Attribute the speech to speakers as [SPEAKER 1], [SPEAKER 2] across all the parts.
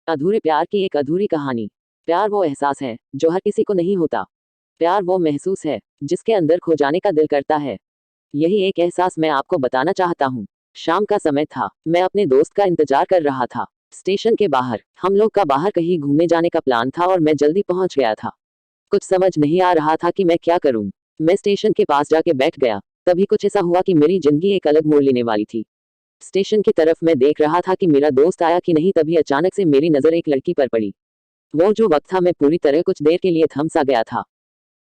[SPEAKER 1] अधूरे प्यार की एक अधूरी कहानी। प्यार वो एहसास है जो हर किसी को नहीं होता। प्यार वो महसूस है जिसके अंदर खो जाने का दिल करता है। यही एक एहसास मैं आपको बताना चाहता हूँ। शाम का समय था, मैं अपने दोस्त का इंतजार कर रहा था। स्टेशन के बाहर हम लोग का बाहर कहीं घूमने जाने का प्लान था और मैं जल्दी पहुंच गया था। कुछ समझ नहीं आ रहा था कि मैं क्या करूं। मैं स्टेशन के पास जाके बैठ गया। तभी कुछ ऐसा हुआ कि मेरी जिंदगी एक अलग मोड़ लेने वाली थी। स्टेशन की तरफ मैं देख रहा था कि मेरा दोस्त आया कि नहीं, तभी अचानक से मेरी नजर एक लड़की पर पड़ी। वो जो वक्त था, मैं पूरी तरह कुछ देर के लिए थम सा गया था।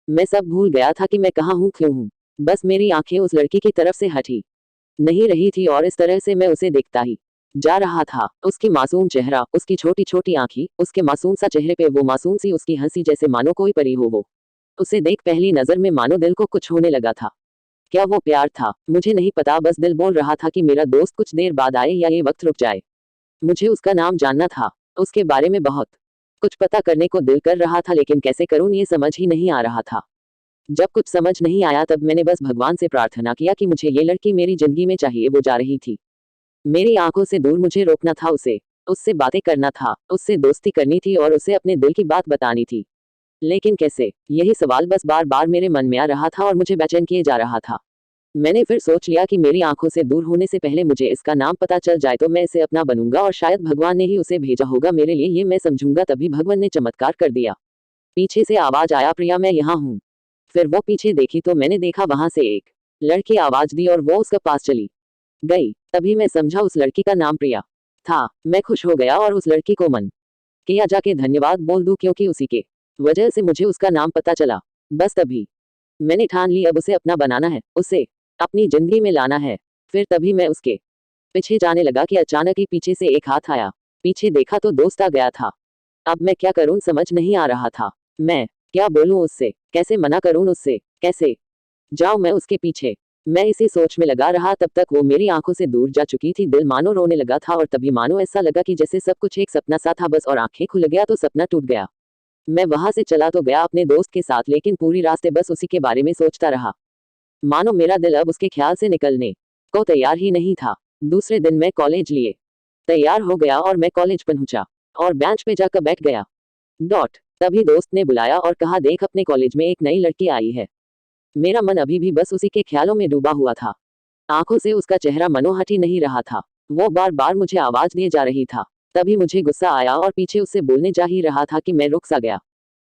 [SPEAKER 1] मैं सब भूल गया था कि मैं कहाँ हूँ, क्यों हूँ। बस मेरी आंखें उस लड़की की तरफ से हटी नहीं रही थी और इस तरह से मैं उसे देखता ही जा रहा था। उसकी मासूम चेहरा, उसकी छोटी छोटी आंखें, उसके मासूम सा चेहरे पे वो मासूम सी उसकी हंसी, जैसे मानो कोई परी हो वो। उसे देख पहली नजर में मानो दिल को कुछ होने लगा था। क्या वो प्यार था? मुझे नहीं पता, बस दिल बोल रहा था कि मेरा दोस्त कुछ देर बाद आए या ये वक्त रुक जाए। मुझे उसका नाम जानना था, उसके बारे में बहुत कुछ पता करने को दिल कर रहा था, लेकिन कैसे करूं ये समझ ही नहीं आ रहा था। जब कुछ समझ नहीं आया तब मैंने बस भगवान से प्रार्थना किया कि मुझे ये लड़की मेरी जिंदगी में चाहिए। वो जा रही थी मेरी आंखों से दूर, मुझे रोकना था उसे, उससे बातें करना था, उससे दोस्ती करनी थी और उसे अपने दिल की बात बतानी थी। लेकिन कैसे, यही सवाल बस बार बार मेरे मन में आ रहा था और मुझे बेचैन किए जा रहा था। मैंने फिर सोच लिया कि मेरी आंखों से दूर होने से पहले मुझे इसका नाम पता चल जाए तो मैं इसे अपना बनूंगा और शायद भगवान ने ही उसे भेजा होगा मेरे लिए, ये मैं समझूंगा। तभी भगवान ने चमत्कार कर दिया। पीछे से आवाज आया, प्रिया मैं यहाँ हूँ। फिर वो पीछे देखी तो मैंने देखा वहां से एक लड़की आवाज दी और वो उसके पास चली गई। तभी मैं समझा उस लड़की का नाम प्रिया था। मैं खुश हो गया और उस लड़की को मन किया जाके धन्यवाद बोल दूं, क्योंकि उसी के वजह से मुझे उसका नाम पता चला। बस तभी मैंने ठान ली, अब उसे अपना बनाना है, उसे अपनी जिंदगी में लाना है। फिर तभी मैं उसके पीछे जाने लगा कि अचानक ही पीछे से एक हाथ आया। पीछे देखा तो दोस्त आ गया था। अब मैं क्या करूं समझ नहीं आ रहा था। मैं क्या बोलूं उससे, कैसे मना करूं उससे, कैसे जाऊं मैं उसके पीछे। मैं इसी सोच में लगा रहा, तब तक वो मेरी आंखों से दूर जा चुकी थी। दिल मानो रोने लगा था और तभी मानो ऐसा लगा कि जैसे सब कुछ एक सपना सा था बस, और आंखें खुल गया तो सपना टूट गया। मैं वहां से चला तो गया अपने दोस्त के साथ, लेकिन पूरी रास्ते बस उसी के बारे में सोचता रहा। मानो मेरा दिल अब उसके ख्याल से निकलने को तैयार ही नहीं था। दूसरे दिन मैं कॉलेज लिए तैयार हो गया और मैं कॉलेज पहुंचा और बेंच पे जाकर बैठ गया। तभी दोस्त ने बुलाया और कहा, देख अपने कॉलेज में एक नई लड़की आई है। मेरा मन अभी भी बस उसी के ख्यालों में डूबा हुआ था। आंखों से उसका चेहरा मनो हट ही नहीं रहा था। वो बार बार मुझे आवाज दिए जा रही था। तभी मुझे गुस्सा आया और पीछे उससे बोलने जा ही रहा था कि मैं रुक सा गया।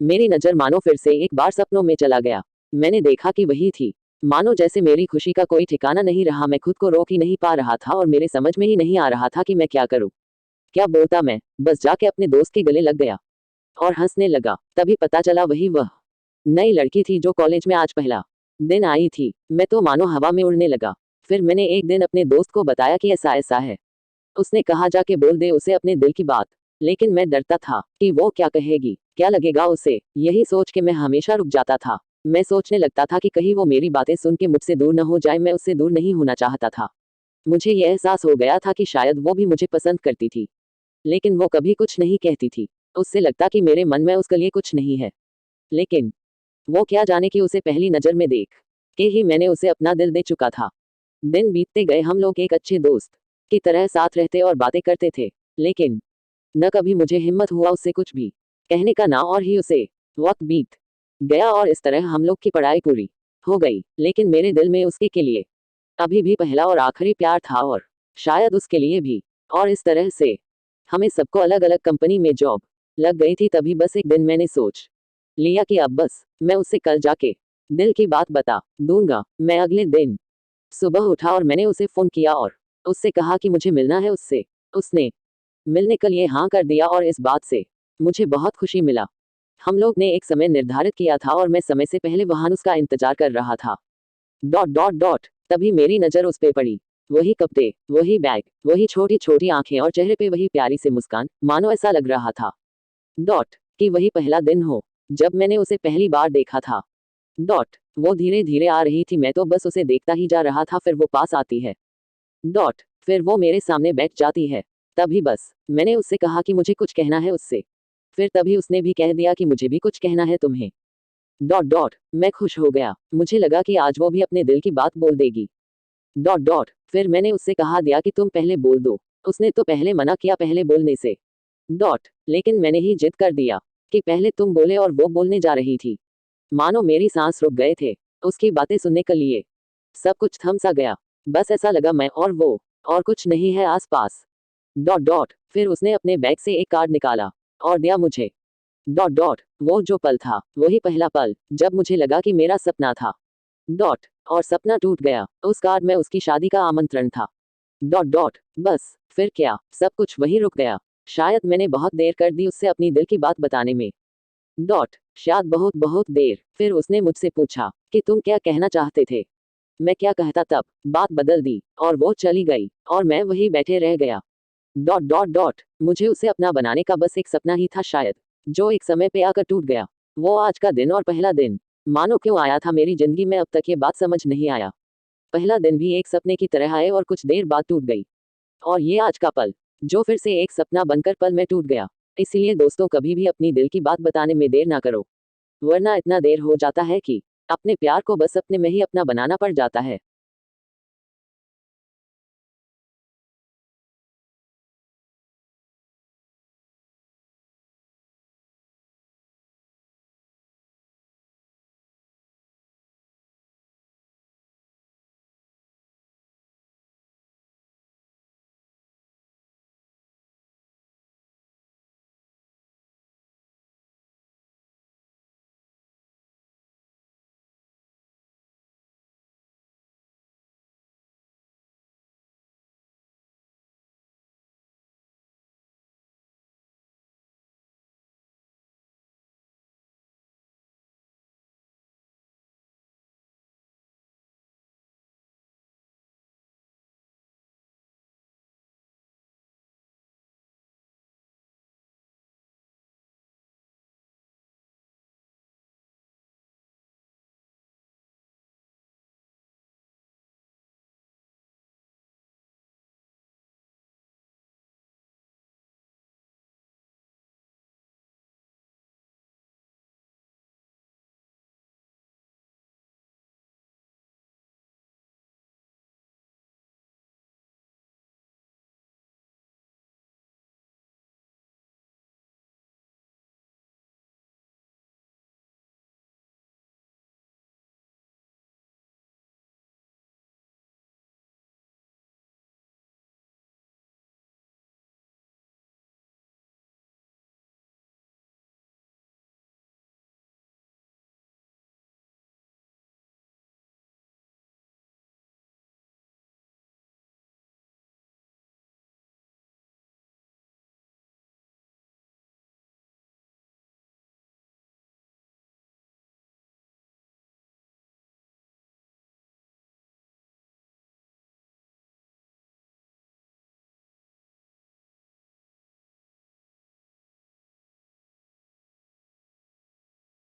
[SPEAKER 1] मेरी नजर मानो फिर से एक बार सपनों में चला गया। मैंने देखा कि वही थी। मानो जैसे मेरी खुशी का कोई ठिकाना नहीं रहा। मैं खुद को रोक ही नहीं पा रहा था और मेरे समझ में ही नहीं आ रहा था कि मैं क्या करूं, क्या बोलता। मैं बस जाके अपने दोस्त के गले लग गया और हंसने लगा। तभी पता चला वही वह नई लड़की थी जो कॉलेज में आज पहला दिन आई थी। मैं तो मानो हवा में उड़ने लगा। फिर मैंने एक दिन अपने दोस्त को बताया कि ऐसा ऐसा है। उसने कहा, जाके बोल दे उसे अपने दिल की बात। लेकिन मैं डरता था कि वो क्या कहेगी, क्या लगेगा उसे। यही सोच के मैं हमेशा रुक जाता था। मैं सोचने लगता था कि कहीं वो मेरी बातें सुन के मुझसे दूर न हो जाए। मैं उससे दूर नहीं होना चाहता था। मुझे यह एहसास हो गया था कि शायद वो भी मुझे पसंद करती थी, लेकिन वो कभी कुछ नहीं कहती थी। उससे लगता कि मेरे मन में उसके लिए कुछ नहीं है, लेकिन वो क्या जाने कि उसे पहली नजर में देख के ही मैंने उसे अपना दिल दे चुका था। दिन बीतते गए, हम लोग एक अच्छे दोस्त की तरह साथ रहते और बातें करते थे, लेकिन न कभी मुझे हिम्मत हुआ उससे कुछ भी कहने का, ना और ही उसे। वक्त बीत गया और इस तरह हम लोग की पढ़ाई पूरी हो गई, लेकिन मेरे दिल में उसके के लिए अभी भी पहला और आखिरी प्यार था, और शायद उसके लिए भी। और इस तरह से हमें सबको अलग अलग कंपनी में जॉब लग गई थी। तभी बस एक दिन मैंने सोच लिया कि अब बस मैं उससे कल जाके दिल की बात बता दूंगा। मैं अगले दिन सुबह उठा और मैंने उसे फोन किया और उससे कहा कि मुझे मिलना है उससे। उसने मिलने के लिए हाँ कर दिया और इस बात से मुझे बहुत खुशी मिला। हम लोग ने एक समय निर्धारित किया था और मैं समय से पहले वहां उसका इंतजार कर रहा था। तभी मेरी नजर उस पे पड़ी। वही कपड़े, वही बैग, वही छोटी छोटी आंखें और चेहरे पे वही प्यारी सी मुस्कान। मानो ऐसा लग रहा था कि वही पहला दिन हो जब मैंने उसे पहली बार देखा था। वो धीरे धीरे आ रही थी, मैं तो बस उसे देखता ही जा रहा था। फिर वो पास आती है। फिर वो मेरे सामने बैठ जाती है। तभी बस मैंने उससे कहा कि मुझे कुछ कहना है उससे। फिर तभी उसने भी कह दिया कि मुझे भी कुछ कहना है तुम्हें। मैं खुश हो गया। मुझे लगा कि आज वो भी अपने दिल की बात बोल देगी। फिर मैंने उससे कहा दिया कि तुम पहले बोल दो। उसने तो पहले मना किया पहले बोलने से। लेकिन मैंने ही जिद कर दिया कि पहले तुम बोले और वो बोलने जा रही थी। मानो मेरी सांस रुक गए थे उसकी बातें सुनने के लिए। सब कुछ थम सा गया। बस ऐसा लगा मैं और वो, और कुछ नहीं है आसपास। फिर उसने अपने बैग से एक कार्ड निकाला और दिया मुझे। वो जो पल था वही पहला पल जब मुझे लगा कि मेरा सपना था। और सपना टूट गया। उस कार्ड में उसकी शादी का आमंत्रण था। बस फिर क्या, सब कुछ वहीं रुक गया। शायद मैंने बहुत देर कर दी उससे अपनी दिल की बात बताने में। शायद बहुत बहुत देर। फिर उसने मुझसे पूछा कि तुम क्या कहना चाहते थे। मैं क्या कहता तब। बात बदल दी और वो चली गई और मैं वहीं बैठे रह गया। मुझे उसे अपना बनाने का बस एक सपना ही था शायद, जो एक समय पे आकर टूट गया। वो आज का दिन और पहला दिन मानो क्यों आया था मेरी जिंदगी में, अब तक ये बात समझ नहीं आया। पहला दिन भी एक सपने की तरह आए और कुछ देर बाद टूट गई। और ये आज का पल जो फिर से एक सपना बनकर पल में टूट गया। इसीलिए दोस्तों, कभी भी अपनी दिल की बात बताने में देर ना करो, वरना इतना देर हो जाता है कि अपने प्यार को बस अपने में ही अपना बनाना पड़ जाता है।